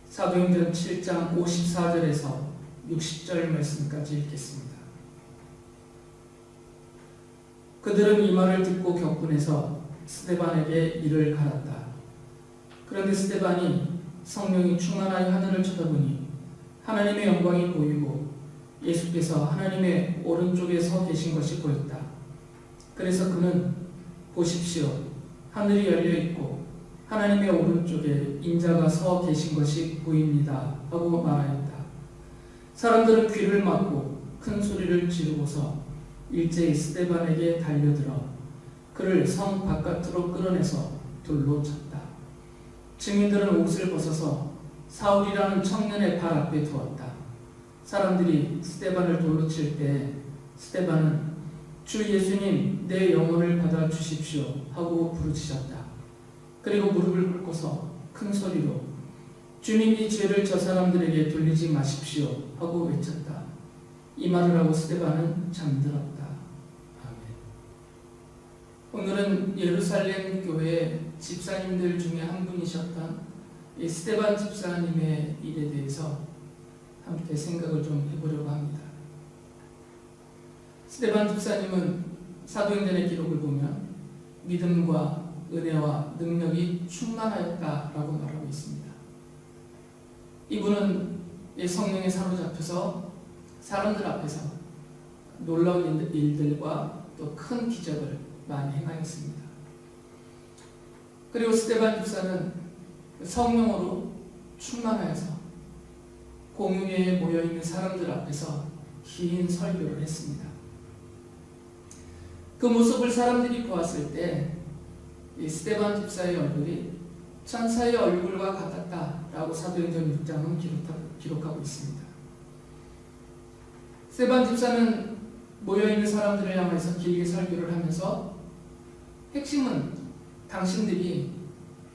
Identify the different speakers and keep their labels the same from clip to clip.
Speaker 1: 사도행전 7장 54절에서 60절 말씀까지 읽겠습니다. 그들은 이 말을 듣고 격분해서 스데반에게 이를 갈았다. 그런데 스데반이 성령이 충만하여 하늘을 쳐다보니 하나님의 영광이 보이고 예수께서 하나님의 오른쪽에 서 계신 것이 보였다. 그래서 그는 보십시오, 하늘이 열려 있고 하나님의 오른쪽에 인자가 서 계신 것이 보입니다 하고 말하였다. 사람들은 귀를 막고 큰 소리를 지르고서 일제히 스데반에게 달려들어 그를 성 바깥으로 끌어내서 돌로 쳤다. 증인들은 옷을 벗어서 사울이라는 청년의 발 앞에 두었다. 사람들이 스데반을 돌로 칠 때 스데반은 주 예수님, 내 영혼을 받아 주십시오 하고 부르짖었다. 그리고 무릎을 꿇고서 큰 소리로 주님, 이 죄를 저 사람들에게 돌리지 마십시오 하고 외쳤다. 이 말을 하고 스데반은 잠들었다. 아멘. 오늘은 예루살렘 교회 집사님들 중에 한 분이셨던 이 스데반 집사님의 일에 대해서 함께 생각을 좀 해보려고 합니다. 스데반 집사님은 사도행전의 기록을 보면 믿음과 은혜와 능력이 충만하였다라고 말하고 있습니다. 이분은 성령에 사로잡혀서 사람들 앞에서 놀라운 일들과 또 큰 기적을 많이 행하였습니다. 그리고 스데반 집사는 성령으로 충만하여서 공회에 모여있는 사람들 앞에서 긴 설교를 했습니다. 그 모습을 사람들이 보았을 때 이 스데반 집사의 얼굴이 천사의 얼굴과 같았다라고 사도행전 6장은 기록하고 있습니다. 스데반 집사는 모여있는 사람들을 향해서 길게 설교를 하면서 핵심은 당신들이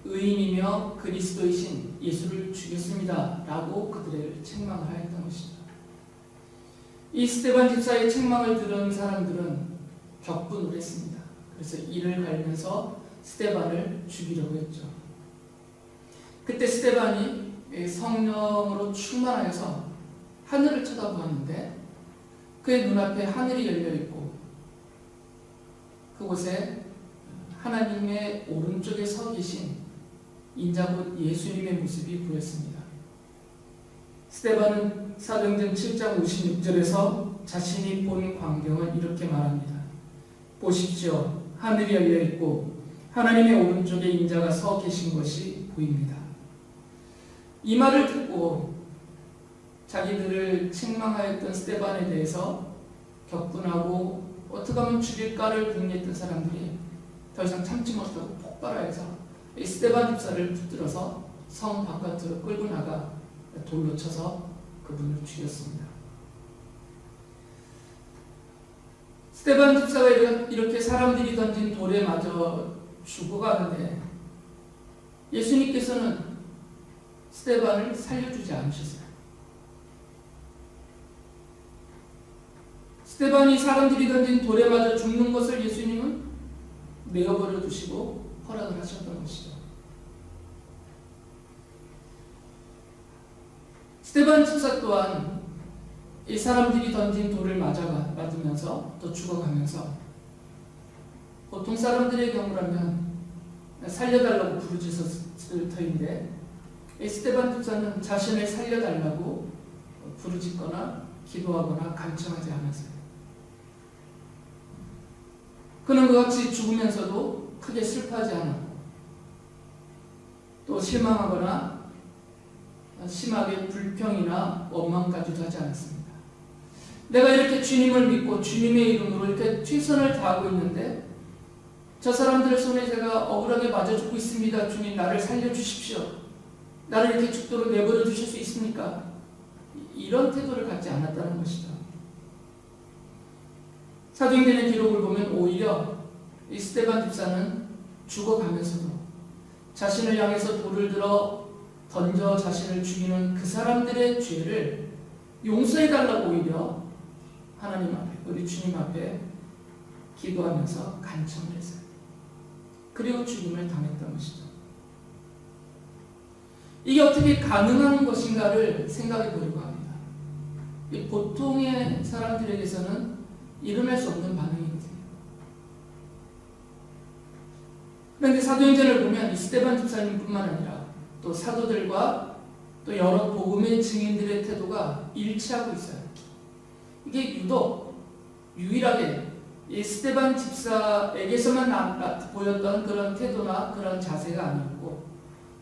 Speaker 1: 의인이며 그리스도이신 예수를 죽였습니다 라고 그들을 책망을 하였던 것이죠. 이 스데반 집사의 책망을 들은 사람들은 격분을 했습니다. 그래서 이를 갈면서 스데반을 죽이려고 했죠. 그때 스데반이 성령으로 충만하여서 하늘을 쳐다보았는데 그의 눈앞에 하늘이 열려있고 그곳에 하나님의 오른쪽에 서 계신 인자 곧 예수님의 모습이 보였습니다. 스데반은 사도행전 7장 56절에서 자신이 본 광경을 이렇게 말합니다. 보십시오, 하늘이 열려있고 하나님의 오른쪽에 인자가 서 계신 것이 보입니다. 이 말을 듣고 자기들을 책망하였던 스데반에 대해서 격분하고 어떻게 하면 죽일까를 궁리했던 사람들이 더 이상 참지 못하고 폭발하여서 이 스데반 집사를 붙들어서 성 바깥으로 끌고 나가 돌로 쳐서 그분을 죽였습니다. 스데반 집사가 이렇게 사람들이 던진 돌에 맞아 죽어가는데 예수님께서는 스데반을 살려주지 않으셨어요. 스데반이 사람들이 던진 돌에 맞아 죽는 것을 예수님은 내어버려 두시고 허락을 하셨던 것이죠. 스데반 집사 또한 이 사람들이 던진 돌을 맞으면서 또 죽어가면서 보통 사람들의 경우라면 살려달라고 부르짖었을 터인데 이 스데반 집사는 자신을 살려달라고 부르짖거나 기도하거나 간청하지 않았어요. 그는 그같이 죽으면서도 크게 슬퍼하지 않았고 또 실망하거나 심하게 불평이나 원망까지도 하지 않았습니다. 내가 이렇게 주님을 믿고 주님의 이름으로 이렇게 최선을 다하고 있는데 저 사람들의 손에 제가 억울하게 맞아 죽고 있습니다. 주님, 나를 살려주십시오. 나를 이렇게 죽도록 내버려 두실 수 있습니까? 이런 태도를 갖지 않았다는 것이죠. 사도행전의 기록을 보면 오히려 이 스데반 집사는 죽어가면서도 자신을 향해서 돌을 들어 던져 자신을 죽이는 그 사람들의 죄를 용서해달라고 오히려 하나님 앞에, 우리 주님 앞에 기도하면서 간청을 했어요. 그리고 죽임을 당했던 것이죠. 이게 어떻게 가능한 것인가를 생각해 보려고 합니다. 보통의 사람들에게서는 일어날 수 없는 반응이거든요. 그런데 사도행전을 보면 이 스데반 집사님뿐만 아니라 또 사도들과 또 여러 복음의 증인들의 태도가 일치하고 있어요. 이게 유독 유일하게 이 스데반 집사에게서만 보였던 그런 태도나 그런 자세가 아니었고,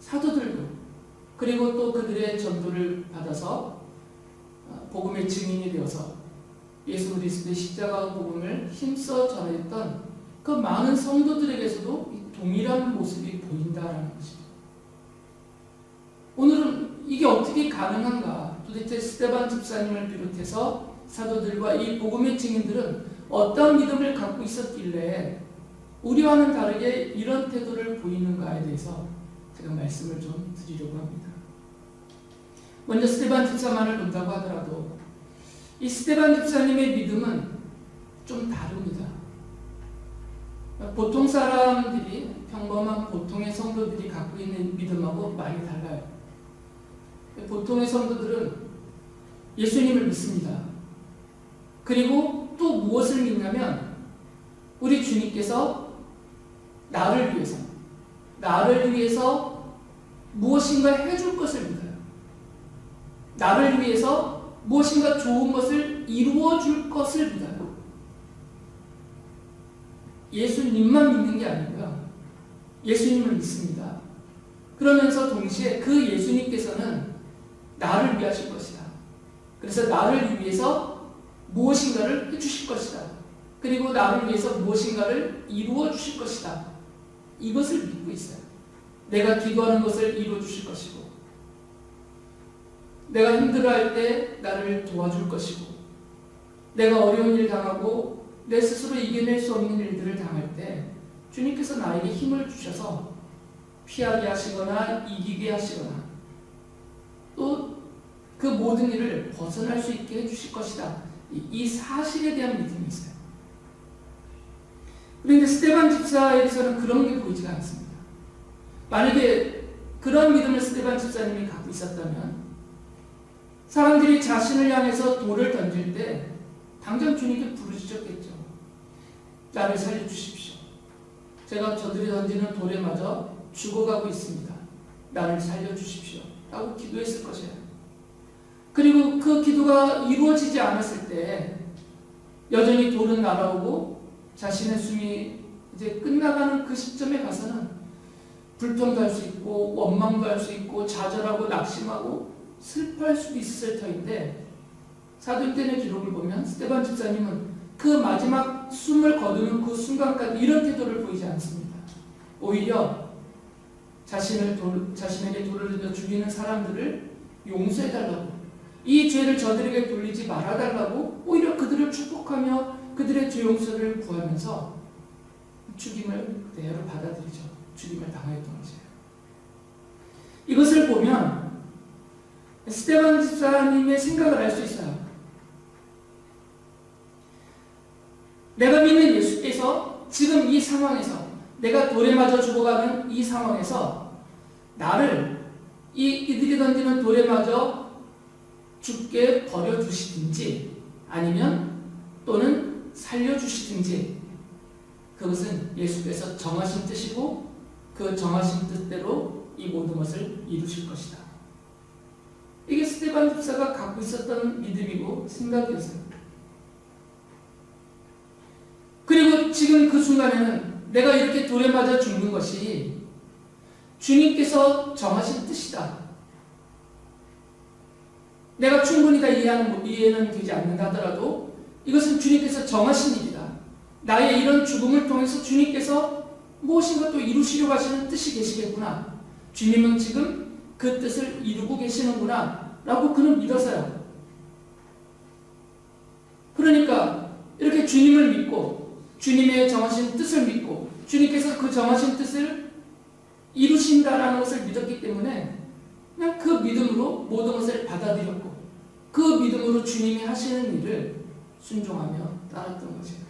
Speaker 1: 사도들도 그리고 또 그들의 전도를 받아서 복음의 증인이 되어서 예수 그리스도의 십자가 복음을 힘써 전했던 그 많은 성도들에게서도 동일한 모습이 보인다라는 것입니다. 오늘은 이게 어떻게 가능한가? 도대체 스데반 집사님을 비롯해서 사도들과 이 복음의 증인들은 어떤 믿음을 갖고 있었길래 우리와는 다르게 이런 태도를 보이는가에 대해서 제가 말씀을 좀 드리려고 합니다. 먼저 스데반 집사만을 본다고 하더라도 이 스데반 집사님의 믿음은 좀 다릅니다. 보통 사람들이, 평범한 보통의 성도들이 갖고 있는 믿음하고 많이 달라요. 보통의 성도들은 예수님을 믿습니다. 그리고 또 무엇을 믿냐면 우리 주님께서 나를 위해서 무엇인가 해줄 것을 믿어요. 나를 위해서 무엇인가 좋은 것을 이루어 줄 것을 믿어요. 예수님만 믿는 게 아니고요. 예수님을 믿습니다. 그러면서 동시에 그 예수님께서는 나를 위하실 것이다. 그래서 나를 위해서 무엇인가를 해주실 것이다. 그리고 나를 위해서 무엇인가를 이루어 주실 것이다. 이것을 믿고 있어요. 내가 기도하는 것을 이루어 주실 것이고, 내가 힘들어할 때 나를 도와줄 것이고, 내가 어려운 일 당하고 내 스스로 이겨낼 수 없는 일들을 당할 때 주님께서 나에게 힘을 주셔서 피하게 하시거나 이기게 하시거나 또 그 모든 일을 벗어날 수 있게 해주실 것이다. 이 사실에 대한 믿음이 있어요. 그런데 스데반 집사에게서는 그런 게 보이지가 않습니다. 만약에 그런 믿음을 스데반 집사님이 갖고 있었다면 사람들이 자신을 향해서 돌을 던질 때 당장 주님께 부르짖었겠죠. 나를 살려주십시오. 제가 저들이 던지는 돌에 맞아 죽어가고 있습니다. 나를 살려주십시오. 라고 기도했을 것이에요. 그리고 그 기도가 이루어지지 않았을 때 여전히 돌은 날아오고 자신의 숨이 이제 끝나가는 그 시점에 가서는 불평도 할 수 있고 원망도 할 수 있고 좌절하고 낙심하고 슬퍼할 수도 있을 터인데, 사도행전의 기록을 보면 스데반 집사님은 그 마지막 숨을 거두는 그 순간까지 이런 태도를 보이지 않습니다. 오히려 자신에게 돌을 던져 죽이는 사람들을 용서해달라고, 이 죄를 저들에게 돌리지 말아달라고 오히려 그들을 축복하며 그들의 죄 용서를 구하면서 죽임을 그대로 받아들이죠. 죽임을 당하였던 것이에요. 이것을 보면 스데반 집사님의 생각을 알 수 있어요. 내가 믿는 예수께서 지금 이 상황에서, 내가 돌에 맞아 죽어가는 이 상황에서 나를 이들이 던지는 돌에 맞아 죽게 버려주시든지 아니면 또는 살려주시든지, 그것은 예수께서 정하신 뜻이고 그 정하신 뜻대로 이 모든 것을 이루실 것이다. 이게 스데반 집사가 갖고 있었던 믿음이고 생각이었어요. 그리고 지금 그 순간에는 내가 이렇게 돌에 맞아 죽는 것이 주님께서 정하신 뜻이다. 내가 충분히 다 이해는 되지 않는다 하더라도 이것은 주님께서 정하신 일이다. 나의 이런 죽음을 통해서 주님께서 무엇인가 또 이루시려고 하시는 뜻이 계시겠구나. 주님은 지금 그 뜻을 이루고 계시는구나 라고 그는 믿어서요. 그러니까 이렇게 주님을 믿고 주님의 정하신 뜻을 믿고 주님께서 그 정하신 뜻을 이루신다라는 것을 믿었기 때문에 그냥 그 믿음으로 모든 것을 받아들였고 그 믿음으로 주님이 하시는 일을 순종하며 따랐던 것이에요.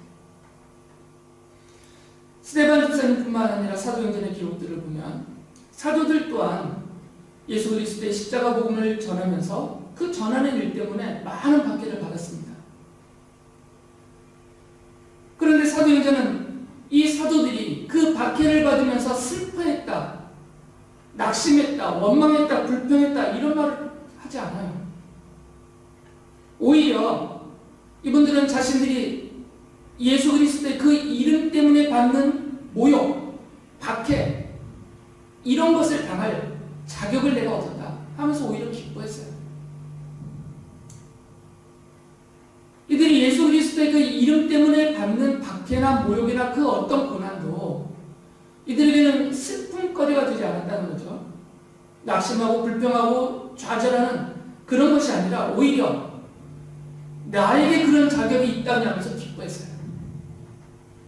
Speaker 1: 스데반 집사님뿐만 아니라 사도행전의 기록들을 보면 사도들 또한 예수 그리스도의 십자가 복음을 전하면서 그 전하는 일 때문에 많은 박해를 받았습니다. 그런데 사도행전은 이 사도들이 그 박해를 받으면서 슬퍼했다, 낙심했다, 원망했다, 불평했다 이런 말을 하지 않아요. 오히려 이분들은 자신들이 예수 그리스도의 그 이름 때문에 받는 모욕, 박해 이런 것을 당할 자격을 내가 얻었다 하면서 오히려 기뻐했어요. 이들이 예수 그리스도의 그 이름 때문에 받는 박해나 모욕이나 그 어떤 고난도 이들에게는 슬픔거리가 되지 않았다는 거죠. 낙심하고 불평하고 좌절하는 그런 것이 아니라 오히려 나에게 그런 자격이 있다니 하면서 기뻐했어요.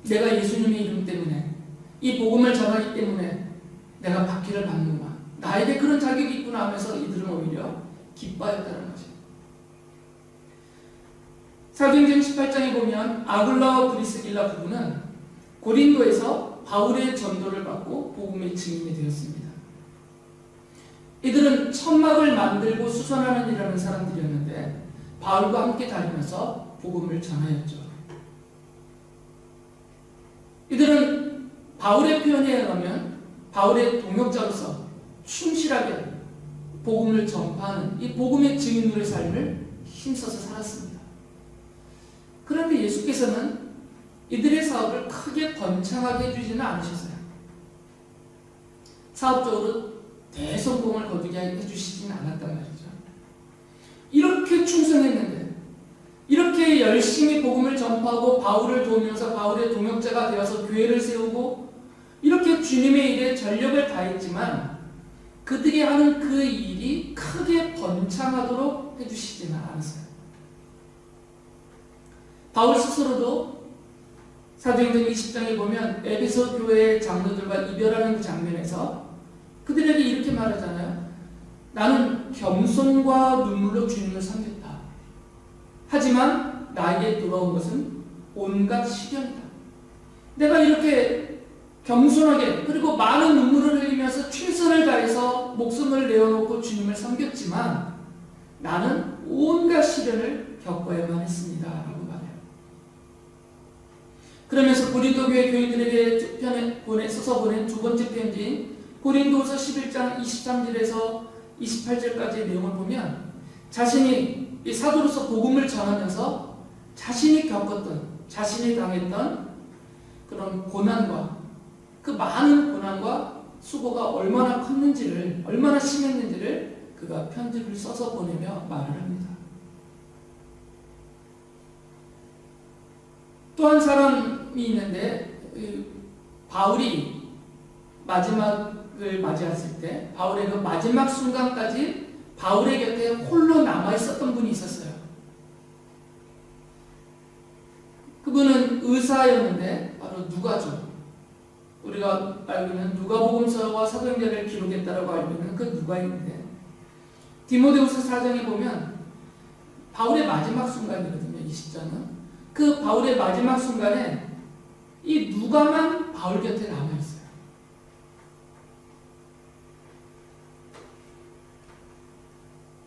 Speaker 1: 내가 예수님의 이름 때문에 이 복음을 전하기 때문에 내가 박해를 받는구나, 나에게 그런 자격이 있구나 하면서 이들은 오히려 기뻐했다는 거죠. 사도행전 18장에 보면 아굴라와 브리스길라 부부는 고린도에서 바울의 전도를 받고 복음의 증인이 되었습니다. 이들은 천막을 만들고 수선하는 일하는 사람들이었는데 바울과 함께 다니면서 복음을 전하였죠. 이들은 바울의 표현에 의하면 바울의 동역자로서 충실하게 복음을 전파하는 이 복음의 증인으로의 삶을 힘써서 살았습니다. 그런데 예수께서는 이들의 사업을 크게 번창하게 해주지는 않으셨어요. 사업적으로 대성공을 거두게 해주시지는 않았단 말이죠. 이렇게 충성했는데, 이렇게 열심히 복음을 전파하고 바울을 도우면서 바울의 동역자가 되어서 교회를 세우고 이렇게 주님의 일에 전력을 다했지만 그들이 하는 그 일이 크게 번창하도록 해주시지는 않았어요. 바울 스스로도 사도행전 20장에 보면 에베소 교회의 장로들과 이별하는 그 장면에서 그들에게 이렇게 말하잖아요. 나는 겸손과 눈물로 주님을 섬겼다. 하지만 나에게 돌아온 것은 온갖 시련이다. 내가 이렇게 겸손하게 그리고 많은 눈물을 흘리면서 최선을 다해서 목숨을 내어놓고 주님을 섬겼지만 나는 온갖 시련을 겪어야만 했습니다. 라고 말해요. 그러면서 고린도 교회 교인들에게 써서 보낸 두 번째 편지인 고린도후서 11장 23절에서 28절까지의 내용을 보면 자신이 이 사도로서 복음을 전하면서 자신이 겪었던, 자신이 당했던 그런 고난과 그 많은 고난과 수고가 얼마나 컸는지를, 얼마나 심했는지를 그가 편지를 써서 보내며 말을 합니다. 또 한 사람이 있는데 바울이 마지막을 맞이했을 때 바울의 그 마지막 순간까지 바울의 곁에 홀로 남아 있었던 분이 있었어요. 그분은 의사였는데 바로 누가죠. 우리가 알고 있는 누가복음서와 사도행전을 기록했다라고 알고 있는 그 누가인데 디모데후서 4장에 보면 바울의 마지막 순간이거든요. 이 시점은 그 바울의 마지막 순간에 이 누가만 바울 곁에 남아 있어요.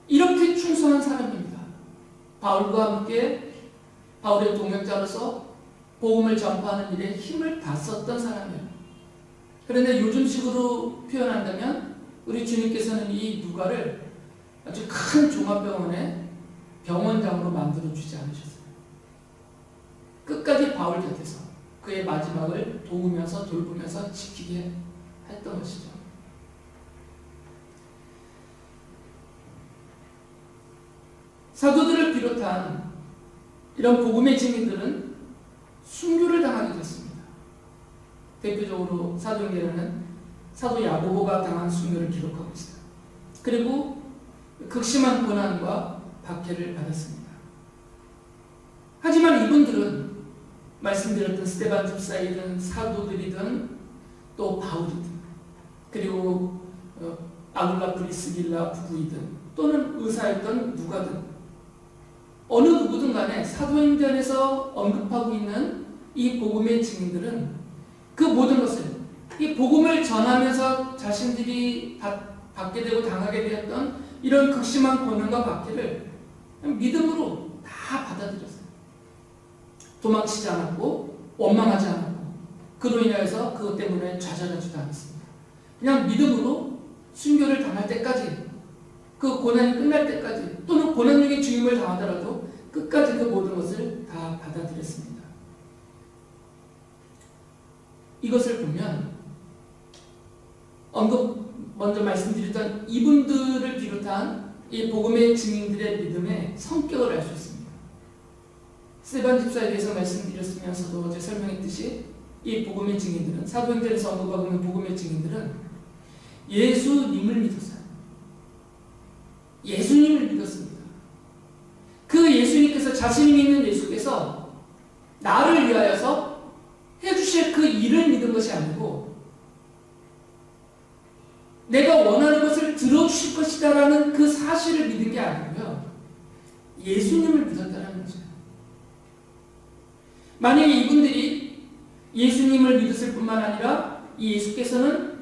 Speaker 1: 이렇게 충성한 사람입니다. 바울과 함께 바울의 동역자로서 복음을 전파하는 일에 힘을 다 썼던 사람이에요. 그런데 요즘식으로 표현한다면 우리 주님께서는 이 누가를 아주 큰 종합병원의 병원장으로 만들어주지 않으셨어요. 끝까지 바울 곁에서 그의 마지막을 도우면서 돌보면서 지키게 했던 것이죠. 사도들을 비롯한 이런 복음의 증인들은 순교를 당하게 됐습니다. 대표적으로 사도행전에는 사도 야고보가 당한 순교를 기록하고 있어요. 그리고 극심한 고난과 박해를 받았습니다. 하지만 이분들은 말씀드렸던 스데반 집사이든 사도들이든 또 바울이든 그리고 아굴라 브리스길라 부부이든 또는 의사였던 누가든 어느 누구든 간에 사도행전에서 언급하고 있는 이 복음의 증인들은 그 모든 것을 이 복음을 전하면서 자신들이 받게 되고 당하게 되었던 이런 극심한 고난과 박해를 믿음으로 다 받아들였어요. 도망치지 않았고 원망하지 않았고 그로 인하여서 그것 때문에 좌절하지도 않았습니다. 그냥 믿음으로 순교를 당할 때까지, 그 고난이 끝날 때까지, 또는 고난 중에 죽임을 당하더라도 끝까지 그 모든 것을 다 받아들였습니다. 이것을 보면 먼저 말씀드렸던 이분들을 비롯한 이 복음의 증인들의 믿음의 성격을 알 수 있습니다. 스데반 집사에 대해서 말씀드렸으면서도 어제 설명했듯이 이 복음의 증인들은, 사도행전에서 언급하고 있는 복음의 증인들은 예수님을 믿었어요. 예수님을 믿었습니다. 그 예수님께서, 자신이 믿는 예수께서 나를 위하여서 해주실 그 일을 믿은 것이 아니고 내가 원하는 것을 들어주실 것이다라는 그 사실을 믿은 게 아니고요, 예수님을 믿었다는 거죠. 만약에 이분들이 예수님을 믿었을 뿐만 아니라 이 예수께서는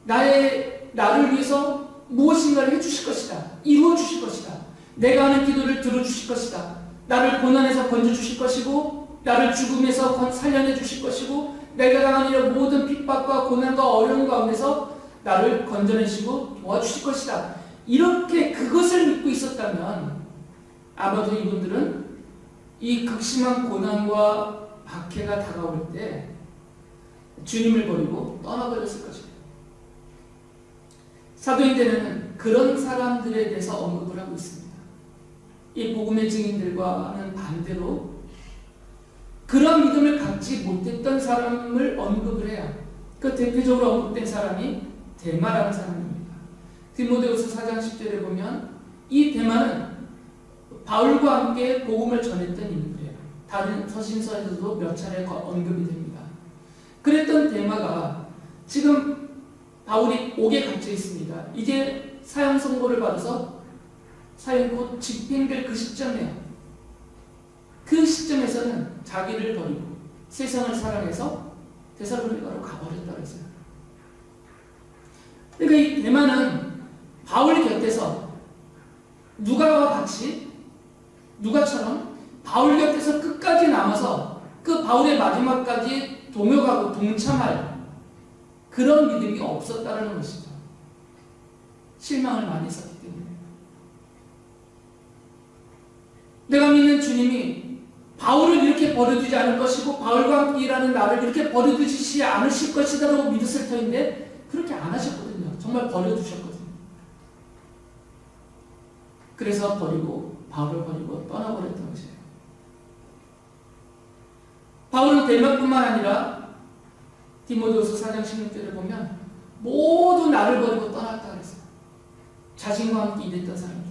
Speaker 1: 나를 위해서 무엇인가를 해주실 것이다, 이루어 주실 것이다, 내가 하는 기도를 들어주실 것이다, 나를 고난에서 건져주실 것이고 나를 죽음에서 살려내 주실 것이고 내가 당한 이런 모든 핍박과 고난과 어려움 가운데서 나를 건져내시고 도와주실 것이다, 이렇게 그것을 믿고 있었다면 아마도 이분들은 이 극심한 고난과 박해가 다가올 때 주님을 버리고 떠나버렸을 것입니다. 사도행전에는 그런 사람들에 대해서 언급을 하고 있습니다. 이 복음의 증인들과는 반대로 그런 믿음을 갖지 못했던 사람을 언급을 해야, 그 대표적으로 언급된 사람이 데마라는 사람입니다. 디모데후서 4장 10절에 보면 이 데마는 바울과 함께 복음을 전했던 인물이에요. 다른 서신서에서도 몇 차례 언급이 됩니다. 그랬던 데마가 지금 바울이 옥에 갇혀 있습니다. 이제 사형 선고를 받아서 사형 곧 집행될 그 시점이에요. 그 시점에서는 자기를 버리고 세상을 사랑해서 데살로니가로 가버렸다고 했어요. 그러니까 이 데마는 바울 곁에서 누가처럼 바울 곁에서 끝까지 남아서 그 바울의 마지막까지 동역하고 동참할 그런 믿음이 없었다는 것이죠. 실망을 많이 했었기 때문에. 내가 믿는 주님이 바울을 이렇게 버려두지 않을 것이고 바울과 함께 일하는 나를 이렇게 버려두지 않으실 것이다라고 믿었을 터인데 그렇게 안 하셨거든요. 정말 버려두셨거든요. 그래서 바울을 버리고 떠나버렸던 것이에요. 바울은 데마뿐만 아니라 디모데후서 4장 16절을 보면 모두 나를 버리고 떠났다 그랬어요. 자신과 함께 일했던 사람들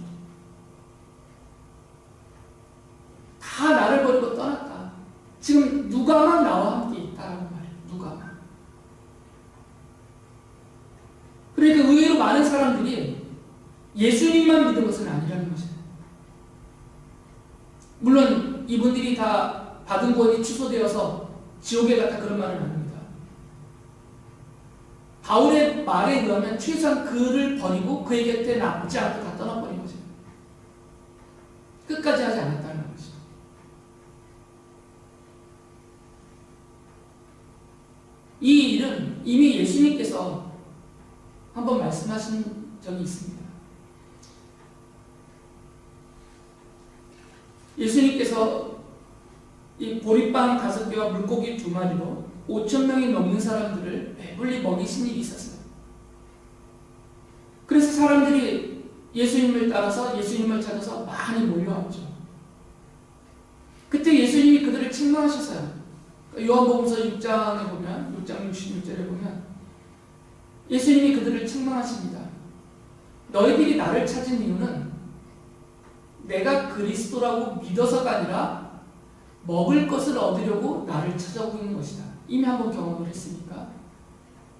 Speaker 1: 다 나를 버리고 떠났다. 지금 누가만 나와 함께 있다라는 말이에요. 누가만. 그러니까 의외로 많은 사람들이 예수님만 믿은 것은 아니라는 것이에요. 물론 이분들이 다 받은 구원이 취소되어서 지옥에 갔다 그런 말은 아닙니다. 바울의 말에 의하면 최소한 그를 버리고 그의 곁에 남지 않고 다 떠나버린 거죠. 끝까지 하지 않았다는 것이죠. 이 일은 이미 예수님께서 한번 말씀하신 적이 있습니다. 예수님께서 이 보리빵 5개와 물고기 2마리로 5,000명이 넘는 사람들을 배불리 먹이신 일이 있었어요. 그래서 사람들이 예수님을 따라서 예수님을 찾아서 많이 몰려왔죠. 그때 예수님이 그들을 책망하셨어요. 요한복음서 6장에 보면, 6장 66절에 보면 예수님이 그들을 책망하십니다. 너희들이 나를 찾은 이유는 내가 그리스도라고 믿어서가 아니라 먹을 것을 얻으려고 나를 찾아오고 있는 것이다. 이미 한번 경험을 했으니까.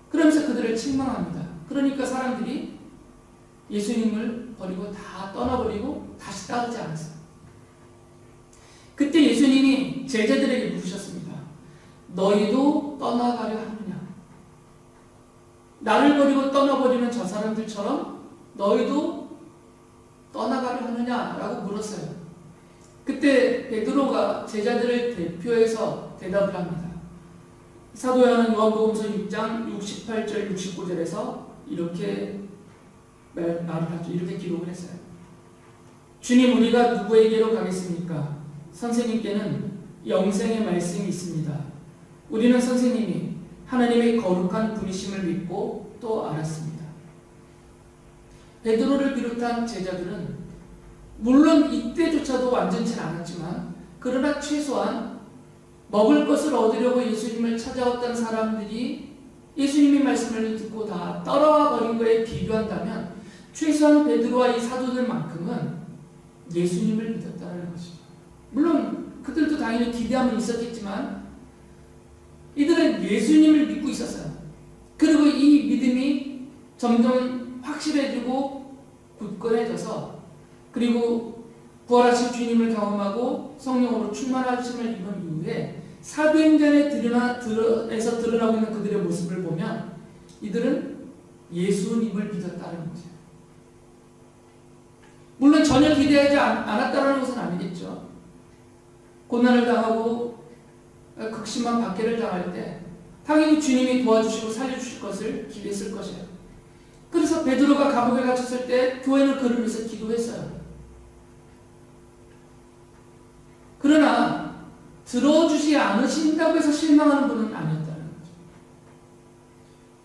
Speaker 1: 그러면서 그들을 책망합니다. 그러니까 사람들이 예수님을 버리고 다 떠나버리고 다시 따르지 않았어요. 그때 예수님이 제자들에게 물으셨습니다. 너희도 떠나가려 하느냐? 나를 버리고 떠나버리는 저 사람들처럼 너희도 떠나가려 하느냐라고 물었어요. 그때 베드로가 제자들을 대표해서 대답을 합니다. 사도 요한복음서 6장 68절 69절에서 이렇게 말을 하죠. 이렇게 기록을 했어요. 주님, 우리가 누구에게로 가겠습니까? 선생님께는 영생의 말씀이 있습니다. 우리는 선생님이 하나님의 거룩한 분이심을 믿고 또 알았습니다. 베드로를 비롯한 제자들은 물론 이때조차도 완전치 않았지만 그러나 최소한 먹을 것을 얻으려고 예수님을 찾아왔던 사람들이 예수님의 말씀을 듣고 다 떠나와 버린 거에 비교한다면 최소한 베드로와 이 사도들만큼은 예수님을 믿었다는 것이죠. 물론 그들도 당연히 기대함은 있었겠지만 이들은 예수님을 믿고 있었어요. 그리고 이 믿음이 점점 확실해지고 굳건해져서 그리고 부활하신 주님을 경험하고 성령으로 충만하심을 입은 이후에 사도행전에 드러나고 있는 그들의 모습을 보면 이들은 예수님을 믿었다는 거죠. 물론 전혀 기대하지 않았다는 것은 아니겠죠. 고난을 당하고 극심한 박해를 당할 때 당연히 주님이 도와주시고 살려주실 것을 기대했을 것이에요. 그래서 베드로가 감옥에 갇혔을 때 교회는 그를 위해서 기도했어요. 그러나 들어주지 않으신다고 해서 실망하는 분은 아니었다는 거죠.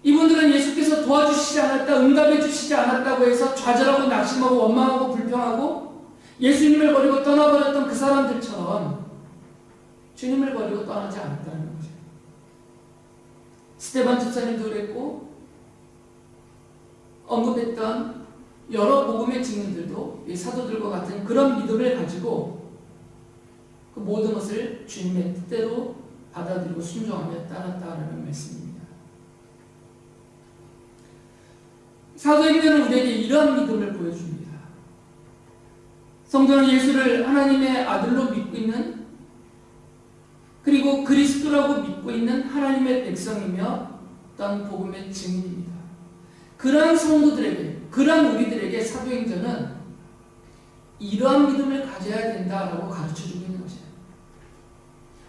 Speaker 1: 이분들은 예수께서 도와주시지 않았다, 응답해 주시지 않았다고 해서 좌절하고 낙심하고 원망하고 불평하고 예수님을 버리고 떠나버렸던 그 사람들처럼 주님을 버리고 떠나지 않았다는 거죠. 스데반 집사님도 그랬고 언급했던 여러 복음의 증인들도 이 사도들과 같은 그런 믿음을 가지고 그 모든 것을 주님의 뜻대로 받아들이고 순종하며 따랐다라는 말씀입니다. 사도행전은 우리에게 이러한 믿음을 보여줍니다. 성도는 예수를 하나님의 아들로 믿고 있는 그리고 그리스도라고 믿고 있는 하나님의 백성이며 어떤 복음의 증인입니다. 그러한 성도들에게, 그러한 우리들에게 사도행전은 이러한 믿음을 가져야 된다라고 가르쳐주고 있는 것이에요.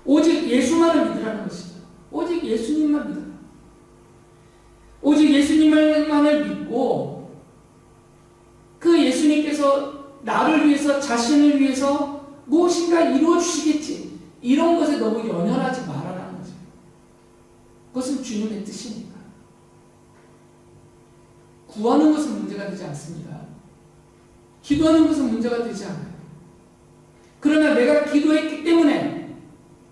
Speaker 1: 오직 예수만을 믿으라는 것이죠. 오직 예수님만 믿어라. 오직 예수님만을 믿고 그 예수님께서 나를 위해서 자신을 위해서 무엇인가 이루어 주시겠지. 이런 것에 너무 연연하지 말아라는 거죠. 그것은 주님의 뜻이니까. 구하는 것은 문제가 되지 않습니다. 기도하는 것은 문제가 되지 않아요. 그러나 내가 기도했기 때문에,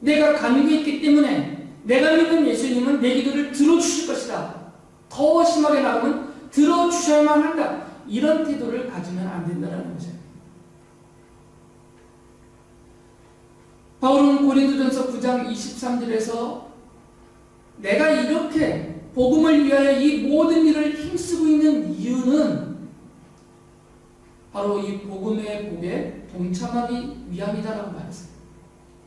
Speaker 1: 내가 간구했기 때문에 내가 믿는 예수님은 내 기도를 들어주실 것이다. 더 심하게 나가면 들어주셔야만 한다. 이런 태도를 가지면 안 된다는 거죠. 바울은 고린도전서 9장 23절에서 내가 이렇게 복음을 위하여 이 모든 일을 힘쓰고 있는 이유는 바로 이 복음의 복에 동참하기 위함이다라고 말했어요.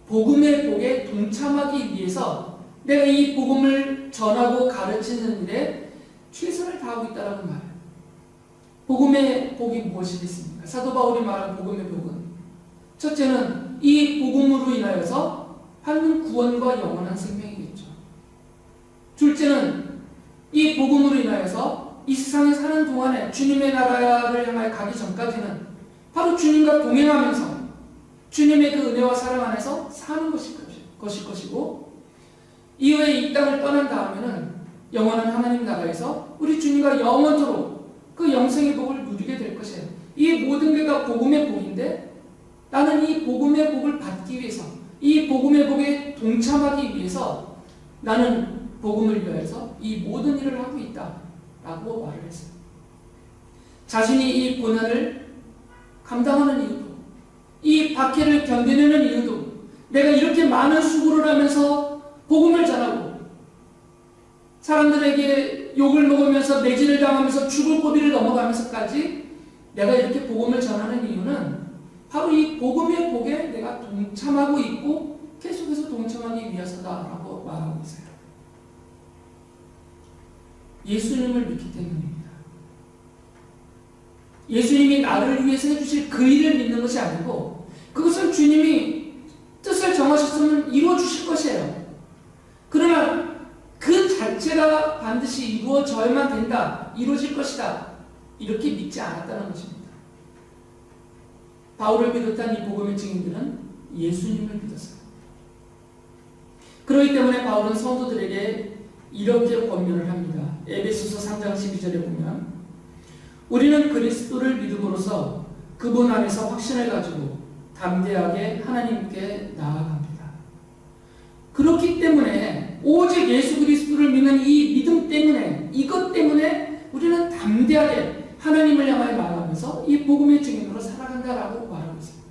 Speaker 1: 복음의 복에 동참하기 위해서 내가 이 복음을 전하고 가르치는 일에 최선을 다하고 있다라고 말해요. 복음의 복이 무엇이겠습니까? 사도 바울이 말한 복음의 복은 첫째는 이 복음으로 인하여서 받는 구원과 영원한 생명이겠죠. 둘째는 이 복음으로 인하여서 이 세상에 사는 동안에 주님의 나라를 향하여 가기 전까지는 바로 주님과 동행하면서 주님의 그 은혜와 사랑 안에서 사는 것일 것이고 이후에 이 땅을 떠난 다음에는 영원한 하나님 나라에서 우리 주님과 영원토록 그 영생의 복을 누리게 될 것이에요. 이 모든 게 다 복음의 복인데 나는 이 복음의 복을 받기 위해서, 이 복음의 복에 동참하기 위해서 나는 복음을 위하여서 이 모든 일을 하고 있다라고 말을 했어요. 자신이 이 고난을 감당하는 이유도, 이 박해를 견뎌내는 이유도, 내가 이렇게 많은 수고를 하면서 복음을 전하고 사람들에게 욕을 먹으면서 매질을 당하면서 죽을 고비를 넘어가면서까지 내가 이렇게 복음을 전하는 이유는 바로 이 복음의 복에 내가 동참하고 있고 계속해서 동참하기 위해서다라고 말하고 있어요. 예수님을 믿기 때문입니다. 예수님이 나를 위해서 해주실 그 일을 믿는 것이 아니고 그것은 주님이 뜻을 정하셨으면 이루어 주실 것이에요. 그러나 그 자체가 반드시 이루어져야만 된다, 이루어질 것이다, 이렇게 믿지 않았다는 것입니다. 바울을 비롯한 이 복음의 증인들은 예수님을 믿었어요. 그렇기 때문에 바울은 성도들에게 이렇게 권면을 합니다. 에베소서 3장 12절에 보면 우리는 그리스도를 믿음으로써 그분 안에서 확신을 가지고 담대하게 하나님께 나아갑니다. 그렇기 때문에 오직 예수 그리스도를 믿는 이 믿음 때문에, 이것 때문에 우리는 담대하게 하나님을 향하여 나아가면서 이 복음의 증인으로 살아간다라고 말하고 있습니다.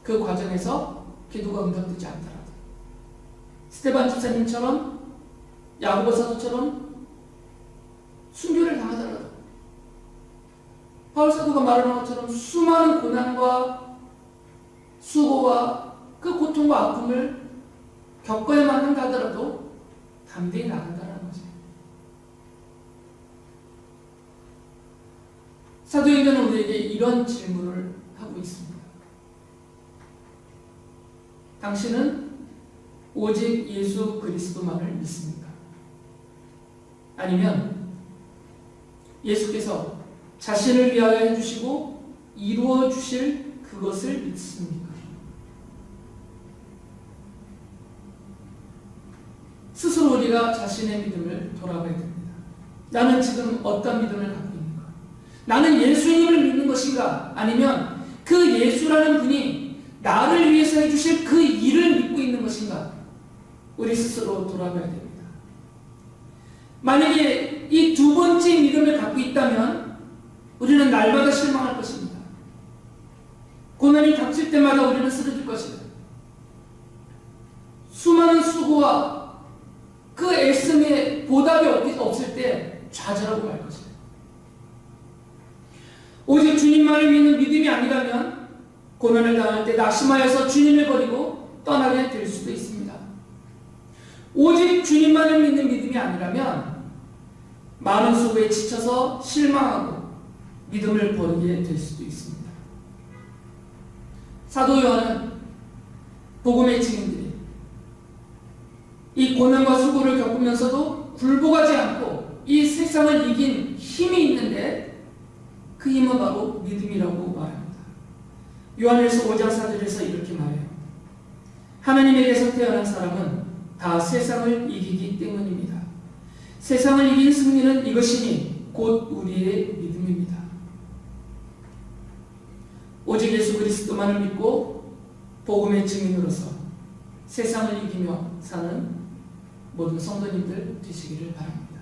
Speaker 1: 그 과정에서 기도가 응답되지 않더라도 스데반 집사님처럼 야고보 사도처럼 순교를 당하더라도 바울 사도가 말하는 것처럼 수많은 고난과 수고와 그 고통과 아픔을 겪어야만 한다 하더라도 담대히 나간다는 거죠. 사도행전은 우리에게 이런 질문을 하고 있습니다. 당신은 오직 예수 그리스도만을 믿습니까? 아니면 예수께서 자신을 위하여 해주시고 이루어 주실 그것을 믿습니까? 스스로 우리가 자신의 믿음을 돌아봐야 됩니다. 나는 지금 어떤 믿음을 갖고 있는가? 나는 예수님을 믿는 것인가? 아니면 그 예수라는 분이 나를 위해서 해주실 그 일을 믿고 있는 것인가? 우리 스스로 돌아봐야 됩니다. 만약에 이 두 번째 믿음을 갖고 있다면 우리는 날마다 실망할 것입니다. 고난이 닥칠 때마다 우리는 쓰러질 것이다. 수많은 수고와 그 애씀에 보답이 없을 때 좌절하고 말 것이다. 오직 주님만을 믿는 믿음이 아니라면 고난을 당할 때 낙심하여서 주님을 버리고 떠나게 될 수도 있습니다. 오직 주님만을 믿는 믿음이 아니라면 많은 수고에 지쳐서 실망하고 믿음을 버리게 될 수도 있습니다. 사도 요한은 복음의 증인들이 이 고난과 수고를 겪으면서도 굴복하지 않고 이 세상을 이긴 힘이 있는데 그 힘은 바로 믿음이라고 말합니다. 요한일서 5장 4절에서 이렇게 말해요. 하나님에게서 태어난 사람은 다 세상을 이기기 때문입니다. 세상을 이긴 승리는 이것이니 곧 우리의 믿음입니다. 오직 예수 그리스도만을 믿고 복음의 증인으로서 세상을 이기며 사는 모든 성도님들 되시기를 바랍니다.